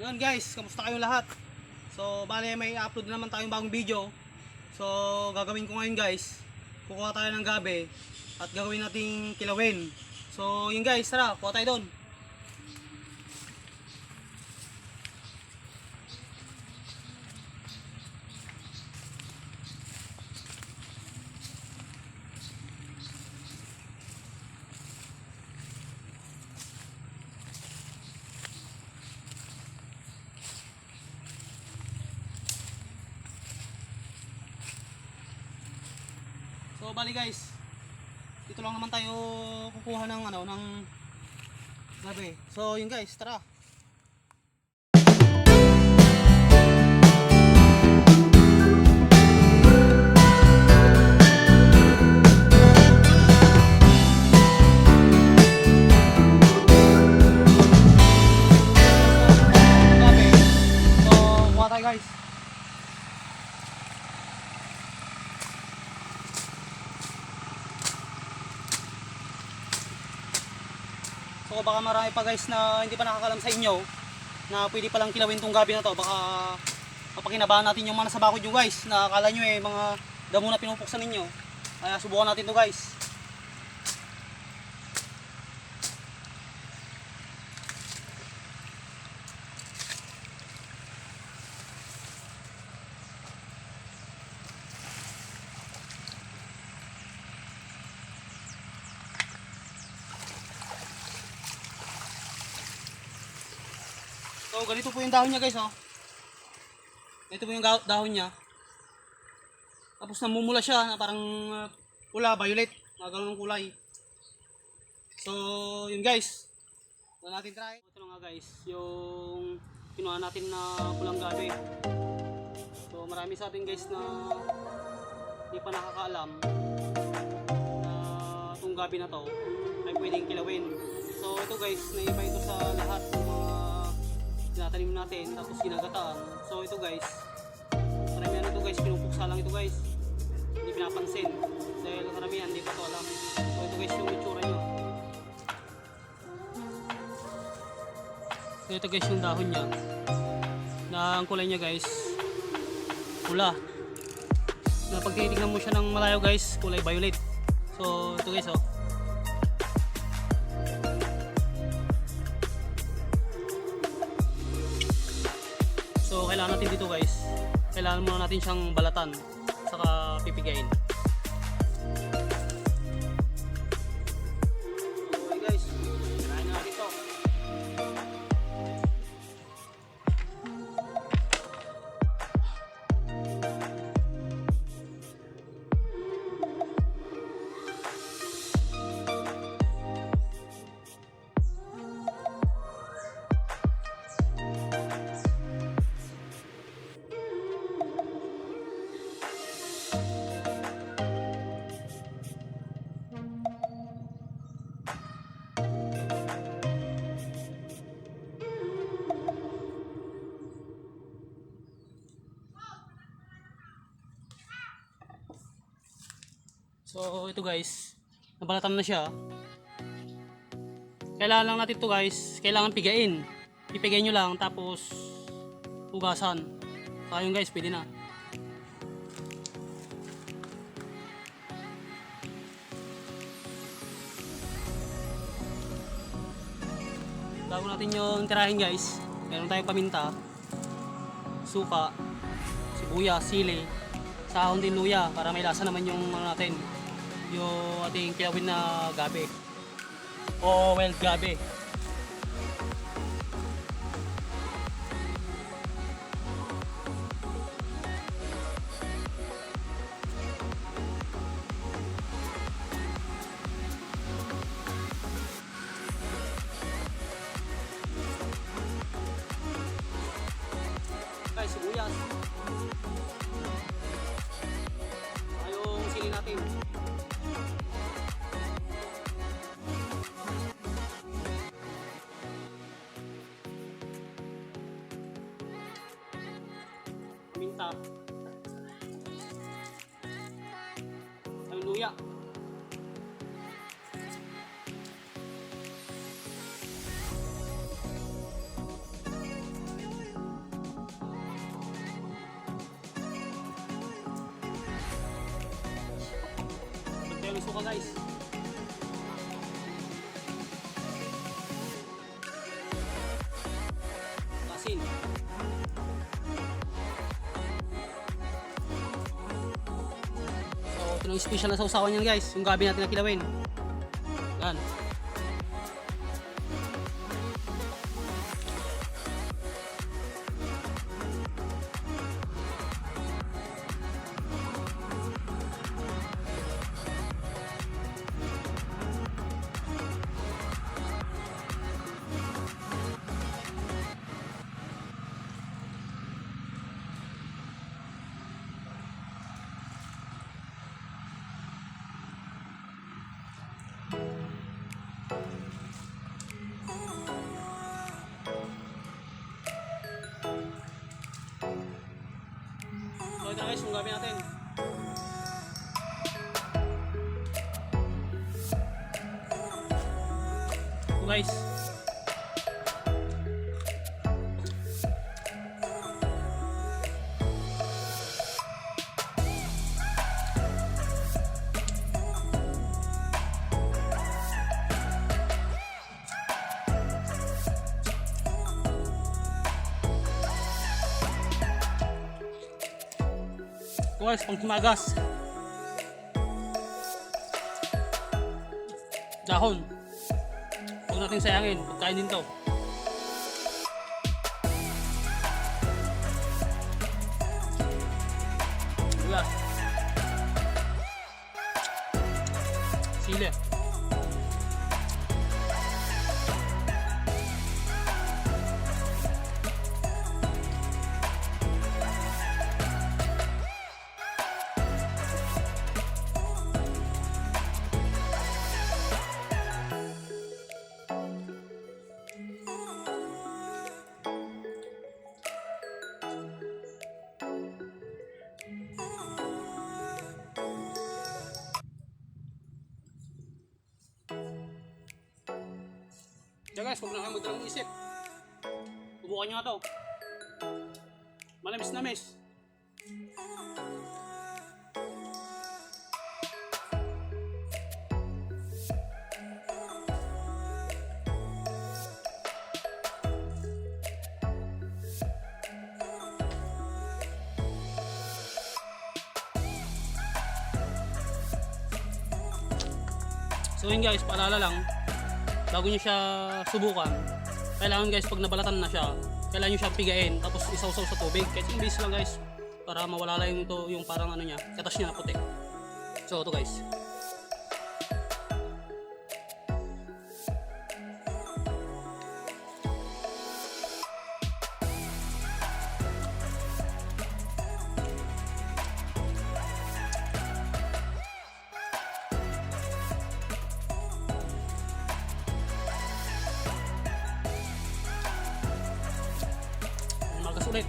Yun guys, kamusta kayong lahat? So bale may upload na naman tayong bagong video. So gagawin ko ngayon guys, kukuha tayo ng gabi at gagawin nating kilawin. So yun guys, tara, kuha tayo doon. So bali guys, dito lang naman tayo kukuha ng gabi. So yun guys, tara. Gabi. So kuha tayo guys. So baka marami pa guys na hindi pa nakakalam sa inyo na pwede palang kilawin tong gabi na to. Baka mapakinabahan natin yung mga nasa bakod nyo guys, na akala nyo mga damo na pinupuksan ninyo. Kaya subukan natin to guys. So ganito po yung dahon niya guys, oh. Ito po yung dahon niya. Tapos namumula siya na parang pula, violet, mga ganun kulay. So yun guys, ito natin try. Ito na nga guys, yung kinuha natin na pulang gabi. So marami sa atin guys na hindi pa nakakaalam na itong gabi na to ay pwedeng kilawin. So ito guys, naiba ito sa lahat ng mga tinatanim natin tapos ginagataan. So ito guys, karamihan ito guys, pinupuksa lang ito guys, hindi pinapansin dahil karamihan hindi pa ito alam. So ito guys yung itsura nyo. So ito guys yung dahon nya, na ang kulay nya guys pula, na pag tinitignan mo siya ng malayo guys, kulay violet. So ito guys, oh. So kailangan natin dito guys, kailangan muna natin siyang balatan saka pipigain. Okay guys, kinain na natin ito. So ito guys, nabalatan na siya. Kailangan lang natin ito guys, kailangan pigain. Pipigain nyo lang tapos hugasan. So ayun guys, pwede na. Bago natin yung tirahin guys, meron tayong paminta, suka, sibuyas, sili, sahon din luya para may lasa naman yung natin, yung ating kilawin na gabi o wild gabi. Guys, sibuyas, yung sili natin. Minta, ang luya, may suka guys. Asin. So ito na yung special na sausawan niyan guys, yung gabi natin na kilawin. Yan. So ito na guys, yung gabi natin. So guys. So guys, pang himagas. Dahon. Huwag natin sayangin, pagkain din to. Bigas. Sili. Kaya guys, huwag na kayo magdalang isip. Subukan nyo nga to. Manamis-namis. So yun guys, paalala lang, bago nyo siya subukan, kailangan guys pag nabalatan na siya, kailangan nyo siyang pigain tapos isawsaw sa tubig. Kahit yung base lang guys, para mawala lang yung parang ano niya, katas niya na puti. So ito guys. Magas ulit.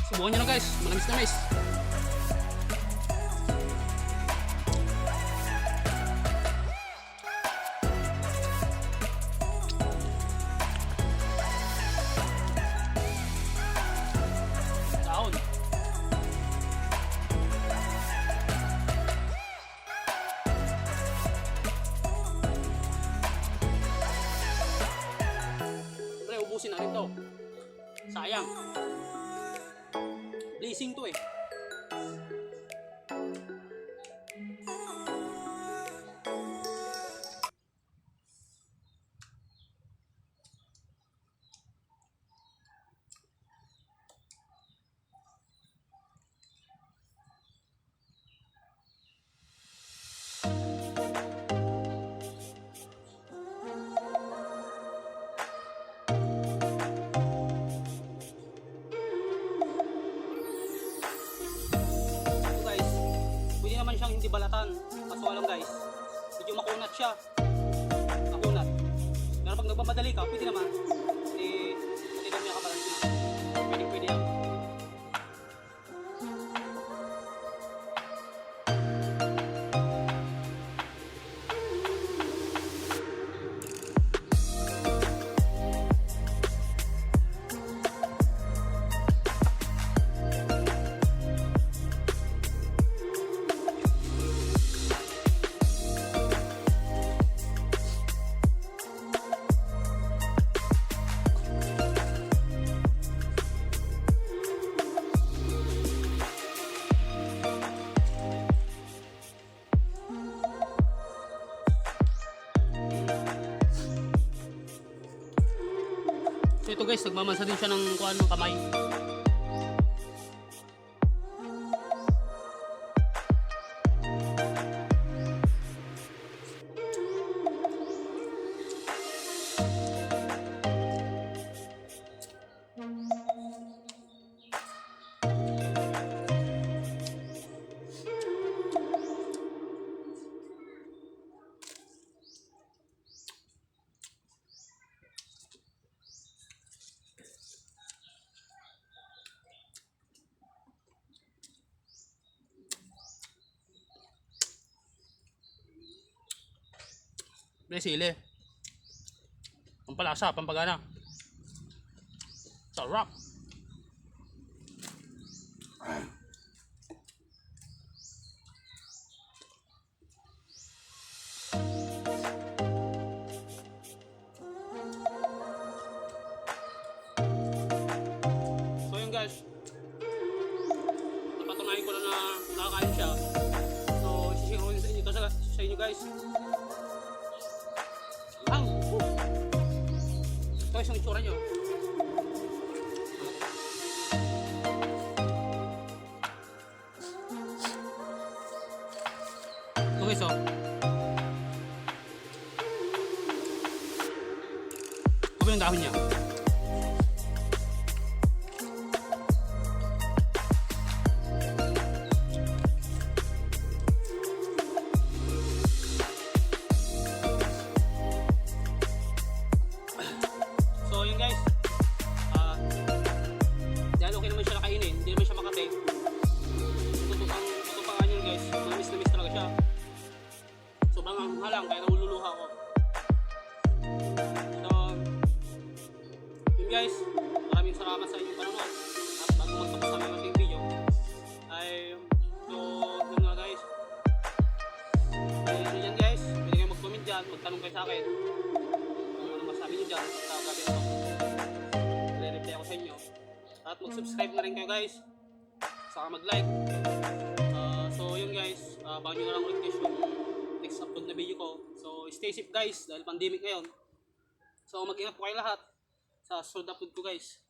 Subukan nyo na guys, manamis-namis. Sayang. Blessing to eh. Naman siyang hindi balatan. Kaso lang guys, medyo makunat siya. Makunat. Pero pag nagmamadali ka, pwede naman. Pwede naman niya kabalas na. Pwede yan. So ito guys, nagmamansa din siya ng kuan ng kamay. May sili. Pampalasa, pampagana. Sarap. So yun guys, napatunayan ko na nakakain siya. So isishare ko ito sa inyo guys. Ito yung itsura nyo. Okay, so ito yung dahon niya. So yun guys, dahil okay naman siya na kainin, hindi naman siya makate. Tutupangan yun guys, mamis na miss talaga siya. Sobrang halang kaya nahululuha ko. So yun guys, maraming salamat sa inyong panonood. At bago magtapos sa aming ating video ay so yun nga guys, yun yan guys, pwede kayo mag-comment dyan, magtanong kayo sa akin kung ano masabi nyo dyan sa gabi na to. I-reply ako sa inyo. At mag-subscribe na rin kayo guys, saka mag-like. So yun guys, bago nyo na lang ulit guys yung next upload na video ko. So stay safe guys dahil pandemic ngayon. So mag-ingat po kayo lahat sa susunod upload ko guys.